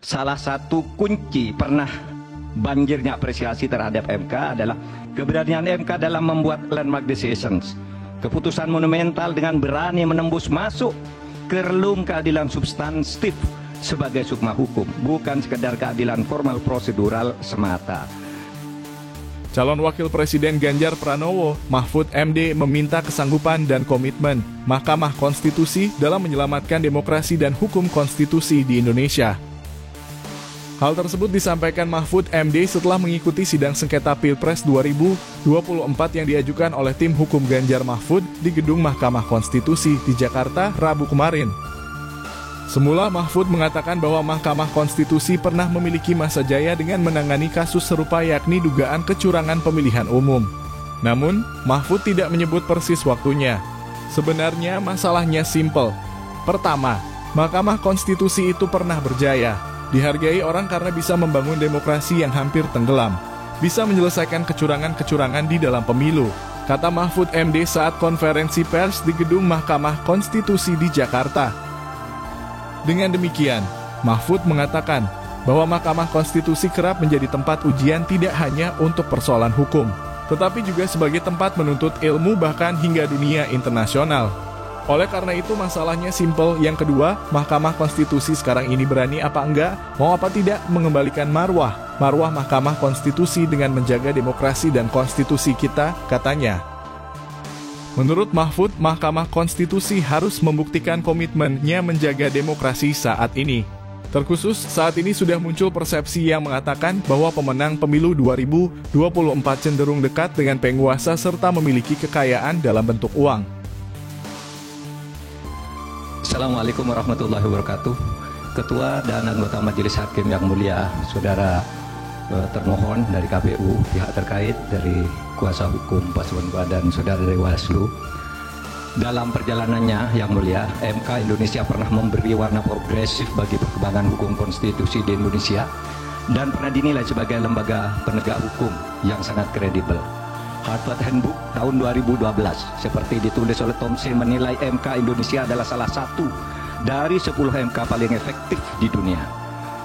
salah satu kunci pernah banjirnya apresiasi terhadap MK adalah keberanian MK dalam membuat landmark decisions, keputusan monumental dengan berani menembus masuk ke relung keadilan substantif sebagai sukma hukum, bukan sekedar keadilan formal prosedural semata. Calon Wakil Presiden Ganjar Pranowo, Mahfud MD, meminta kesanggupan dan komitmen Mahkamah Konstitusi dalam menyelamatkan demokrasi dan hukum konstitusi di Indonesia. Hal tersebut disampaikan Mahfud MD setelah mengikuti sidang sengketa Pilpres 2024 yang diajukan oleh tim hukum Ganjar Mahfud di Gedung Mahkamah Konstitusi di Jakarta, Rabu kemarin. Semula Mahfud mengatakan bahwa Mahkamah Konstitusi pernah memiliki masa jaya dengan menangani kasus serupa yakni dugaan kecurangan pemilihan umum. Namun, Mahfud tidak menyebut persis waktunya. Sebenarnya masalahnya simpel. Pertama, Mahkamah Konstitusi itu pernah berjaya. Dihargai orang karena bisa membangun demokrasi yang hampir tenggelam. Bisa menyelesaikan kecurangan-kecurangan di dalam pemilu, kata Mahfud MD saat konferensi pers di Gedung Mahkamah Konstitusi di Jakarta. Dengan demikian, Mahfud mengatakan bahwa Mahkamah Konstitusi kerap menjadi tempat ujian tidak hanya untuk persoalan hukum, tetapi juga sebagai tempat menuntut ilmu bahkan hingga dunia internasional. Oleh karena itu masalahnya simpel. Yang kedua, Mahkamah Konstitusi sekarang ini berani apa enggak, mau apa tidak mengembalikan marwah Mahkamah Konstitusi dengan menjaga demokrasi dan konstitusi kita, katanya. Menurut Mahfud, Mahkamah Konstitusi harus membuktikan komitmennya menjaga demokrasi saat ini. Terkhusus saat ini sudah muncul persepsi yang mengatakan bahwa pemenang pemilu 2024 cenderung dekat dengan penguasa serta memiliki kekayaan dalam bentuk uang. Assalamualaikum warahmatullahi wabarakatuh. Ketua dan anggota Majelis Hakim yang mulia, saudara termohon dari KPU, pihak terkait dari kuasa hukum paslon 2 dan saudara dari Bawaslu. Dalam perjalanannya yang mulia, MK Indonesia pernah memberi warna progresif bagi perkembangan hukum konstitusi di Indonesia dan pernah dinilai sebagai lembaga penegak hukum yang sangat kredibel. Harvard Handbook tahun 2012 seperti ditulis oleh Thompson menilai MK Indonesia adalah salah satu dari 10 MK paling efektif di dunia.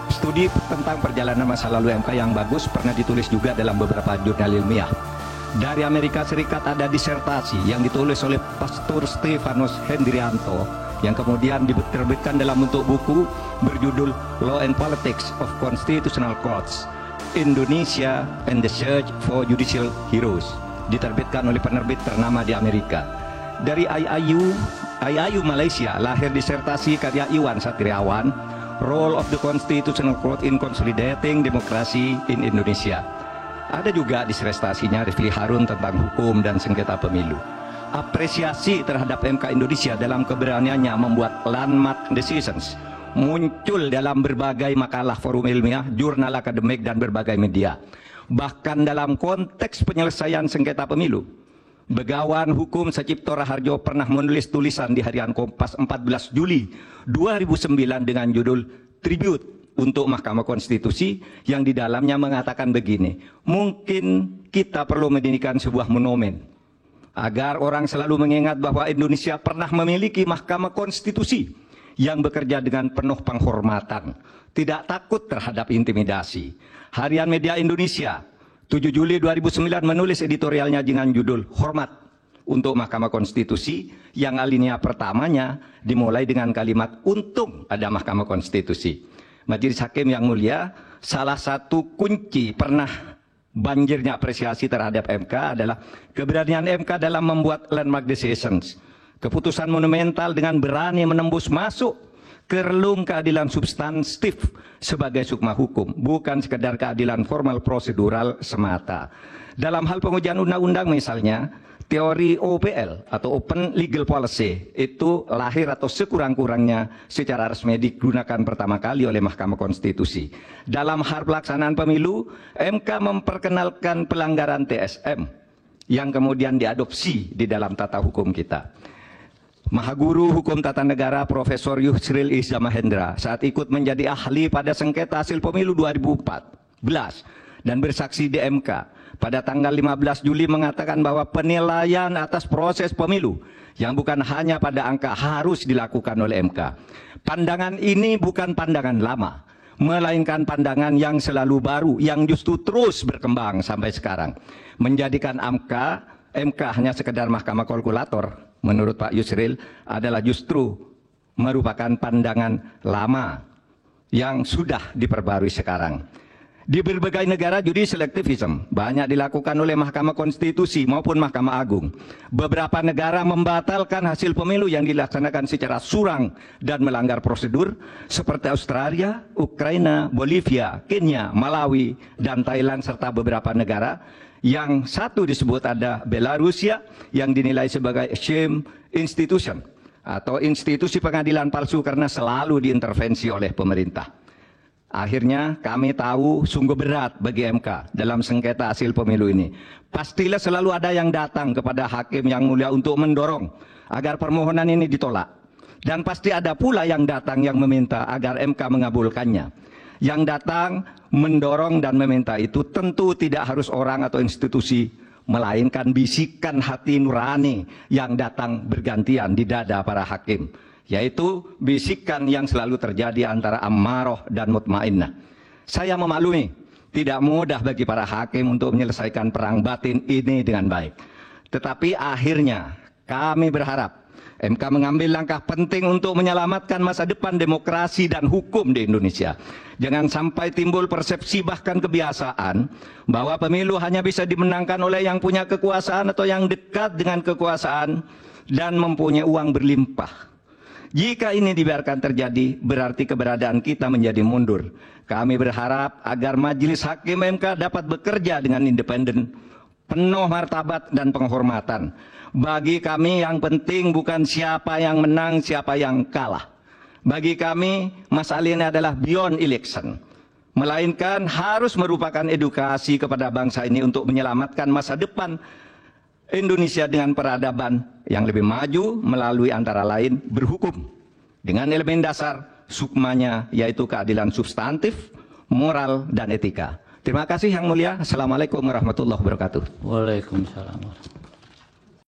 Studi tentang perjalanan masa lalu MK yang bagus pernah ditulis juga dalam beberapa jurnal ilmiah. Dari Amerika Serikat ada disertasi yang ditulis oleh Pastor Stefanus Hendrianto yang kemudian diterbitkan dalam bentuk buku berjudul Law and Politics of Constitutional Courts, Indonesia and the Search for Judicial Heroes, diterbitkan oleh penerbit ternama di Amerika. Dari IIU Malaysia lahir disertasi karya Iwan Satriawan, Role of the Constitutional Court in Consolidating Democracy in Indonesia. Ada juga disertasinya Rifli Harun tentang hukum dan sengketa pemilu. Apresiasi terhadap MK Indonesia dalam keberaniannya membuat landmark decisions muncul dalam berbagai makalah forum ilmiah, jurnal akademik, dan berbagai media. Bahkan dalam konteks penyelesaian sengketa pemilu, Begawan Hukum Sacipto Raharjo pernah menulis tulisan di harian Kompas 14 Juli 2009 dengan judul Tribute untuk Mahkamah Konstitusi yang di dalamnya mengatakan begini, mungkin kita perlu mendirikan sebuah monumen agar orang selalu mengingat bahwa Indonesia pernah memiliki Mahkamah Konstitusi yang bekerja dengan penuh penghormatan, tidak takut terhadap intimidasi. Harian Media Indonesia 7 Juli 2009 menulis editorialnya dengan judul Hormat untuk Mahkamah Konstitusi yang alinea pertamanya dimulai dengan kalimat untung ada Mahkamah Konstitusi. Majelis Hakim yang mulia, salah satu kunci pernah banjirnya apresiasi terhadap MK adalah keberanian MK dalam membuat landmark decisions, keputusan monumental dengan berani menembus masuk ke relung keadilan substantif sebagai sukma hukum, bukan sekedar keadilan formal prosedural semata. Dalam hal pengujian undang-undang misalnya, teori OPL atau Open Legal Policy itu lahir atau sekurang-kurangnya secara resmi digunakan pertama kali oleh Mahkamah Konstitusi. Dalam hal pelaksanaan pemilu, MK memperkenalkan pelanggaran TSM yang kemudian diadopsi di dalam tata hukum kita. Mahaguru Hukum Tata Negara Profesor Yusril Iza Mahendra saat ikut menjadi ahli pada sengketa hasil pemilu 2014 dan bersaksi di MK pada tanggal 15 Juli mengatakan bahwa penilaian atas proses pemilu yang bukan hanya pada angka harus dilakukan oleh MK. Pandangan ini bukan pandangan lama. melainkan pandangan yang selalu baru, yang justru terus berkembang sampai sekarang. Menjadikan MK hanya sekedar mahkamah kalkulator, menurut Pak Yusril, adalah justru merupakan pandangan lama yang sudah diperbarui sekarang. Di berbagai negara judicial activism banyak dilakukan oleh Mahkamah Konstitusi maupun Mahkamah Agung. Beberapa negara membatalkan hasil pemilu yang dilaksanakan secara curang dan melanggar prosedur seperti Australia, Ukraina, Bolivia, Kenya, Malawi, dan Thailand serta beberapa negara. Yang satu disebut ada Belarusia yang dinilai sebagai shame institution atau institusi pengadilan palsu karena selalu diintervensi oleh pemerintah. Akhirnya kami tahu sungguh berat bagi MK dalam sengketa hasil pemilu ini. Pastilah selalu ada yang datang kepada hakim yang mulia untuk mendorong agar permohonan ini ditolak. Dan pasti ada pula yang datang yang meminta agar MK mengabulkannya. Yang datang mendorong dan meminta itu tentu tidak harus orang atau institusi, melainkan bisikan hati nurani yang datang bergantian di dada para hakim. Yaitu bisikan yang selalu terjadi antara ammaroh dan mutmainnah. Saya memaklumi, tidak mudah bagi para hakim untuk menyelesaikan perang batin ini dengan baik. Tetapi akhirnya kami berharap MK mengambil langkah penting untuk menyelamatkan masa depan demokrasi dan hukum di Indonesia. Jangan sampai timbul persepsi bahkan kebiasaan bahwa pemilu hanya bisa dimenangkan oleh yang punya kekuasaan atau yang dekat dengan kekuasaan dan mempunyai uang berlimpah. Jika ini dibiarkan terjadi, berarti keberadaan kita menjadi mundur. Kami berharap agar Majelis Hakim MK dapat bekerja dengan independen, penuh martabat dan penghormatan. Bagi kami yang penting bukan siapa yang menang, siapa yang kalah. Bagi kami, masalah ini adalah beyond election. Melainkan harus merupakan edukasi kepada bangsa ini untuk menyelamatkan masa depan Indonesia dengan peradaban yang lebih maju melalui antara lain berhukum dengan elemen dasar sukmanya yaitu keadilan substantif, moral, dan etika. Terima kasih Yang Mulia. Assalamualaikum warahmatullahi wabarakatuh. Waalaikumsalam.